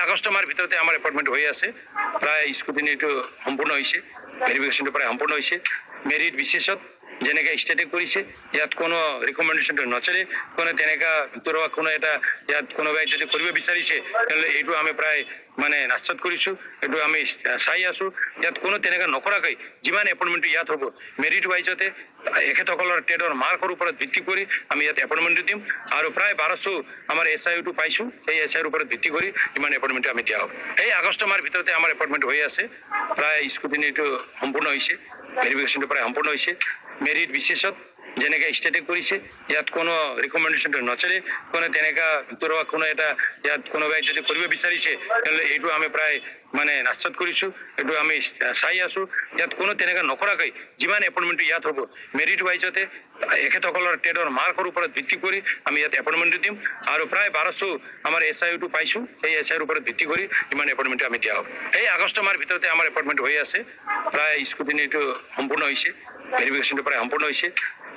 আগষ্ট মাহৰ ভিতৰতে আমাৰ এপইণ্টমেণ্ট হৈ আছে প্ৰায় স্কুটিনিটো সম্পূৰ্ণ হৈছে ভেৰিফিকেশ্যনটো প্ৰায় সম্পূৰ্ণ হৈছে মেৰিট বিশেষত যেনেকৈ ষ্টেটে কৰিছে ইয়াত কোনো ৰিকমেণ্ডেশ্যনটো নচলে কোনো তেনেকুৱা ভিতৰুৱা কোনো এটা ইয়াত কোনোবাই যদি কৰিব বিচাৰিছে তেতিয়াহ'লে এইটো আমি প্ৰায় মানে নাশ্চত কৰিছোঁ এইটো আমি চাই আছোঁ ইয়াত কোনো তেনেকুৱা নকৰাকৈ যিমান এপইণ্টমেণ্টটো ইয়াত হ'ব মেৰিট ৱাইজতে এখেতসকলৰ ট্ৰেডৰ মাৰ্কৰ ওপৰত ভিত্তি কৰি আমি ইয়াত এপইণ্টমেণ্টটো দিম আৰু প্ৰায় 1200 আমাৰ SIU পাইছোঁ সেই SIUৰ ওপৰত ভিত্তি কৰি ইমান এপইণ্টমেণ্টটো আমি দিয়া হ'ব এই আগষ্ট মাহৰ ভিতৰতে আমাৰ এপইণ্টমেণ্ট হৈ আছে প্ৰায় স্কুটিনিটো সম্পূৰ্ণ হৈছে ভেৰিফিকেশ্যনটো প্ৰায় সম্পূৰ্ণ হৈছে মেৰিট বিশেষত যেনেকৈ ষ্টেটে কৰিছে ইয়াত কোনো ৰিকমেণ্ডেশ্যনটো নচলে কোনো তেনেকুৱা ভিতৰুৱা কোনো এটা ইয়াত কোনোবাই যদি কৰিব বিচাৰিছে তেতিয়াহ'লে এইটো আমি প্ৰায় মানে নাশ্চত কৰিছোঁ এইটো আমি চাই আছোঁ ইয়াত কোনো তেনেকুৱা নকৰাকৈ যিমান এপইণ্টমেণ্টটো ইয়াত হ'ব মেৰিট ৱাইজতে এখেতসকলৰ ট্ৰেডৰ মাৰ্কৰ ওপৰত ভিত্তি কৰি আমি ইয়াত এপইণ্টমেণ্টটো দিম আৰু প্ৰায় 1200 আমাৰ SIU পাইছোঁ সেই SIUৰ ওপৰত ভিত্তি কৰি ইমান এপইণ্টমেণ্টটো আমি দিয়া হ'ব এই আগষ্ট মাহৰ ভিতৰতে আমাৰ এপইণ্টমেণ্ট হৈ আছে প্ৰায় স্কুটিনিটো সম্পূৰ্ণ হৈছে ভেৰিফিকেশ্যনটো প্ৰায় সম্পূৰ্ণ হৈছে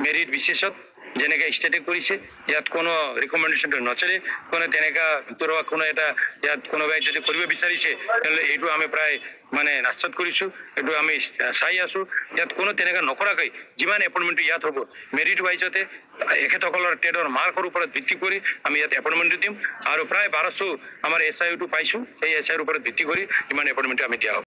মেৰিট বিশেষত যেনেকৈ ষ্টেটে কৰিছে ইয়াত কোনো ৰিকমেণ্ডেশ্যনটো নচলে কোনো তেনেকুৱা ভিতৰুৱা কোনো এটা ইয়াত কোনোবাই যদি কৰিব বিচাৰিছে তেতিয়াহ'লে এইটো আমি প্ৰায় মানে নাশ্চত কৰিছোঁ এইটো আমি চাই আছোঁ ইয়াত কোনো তেনেকুৱা নকৰাকৈ যিমান এপইণ্টমেণ্টটো ইয়াত হ'ব মেৰিট ৱাইজতে এখেতসকলৰ ট্ৰেডৰ মাৰ্কৰ ওপৰত ভিত্তি কৰি আমি ইয়াত এপইণ্টমেণ্টটো দিম আৰু প্ৰায় 1200 আমাৰ SIU পাইছোঁ সেই SIUৰ ওপৰত ভিত্তি কৰি ইমান এপইণ্টমেণ্টটো আমি দিয়া হ'ব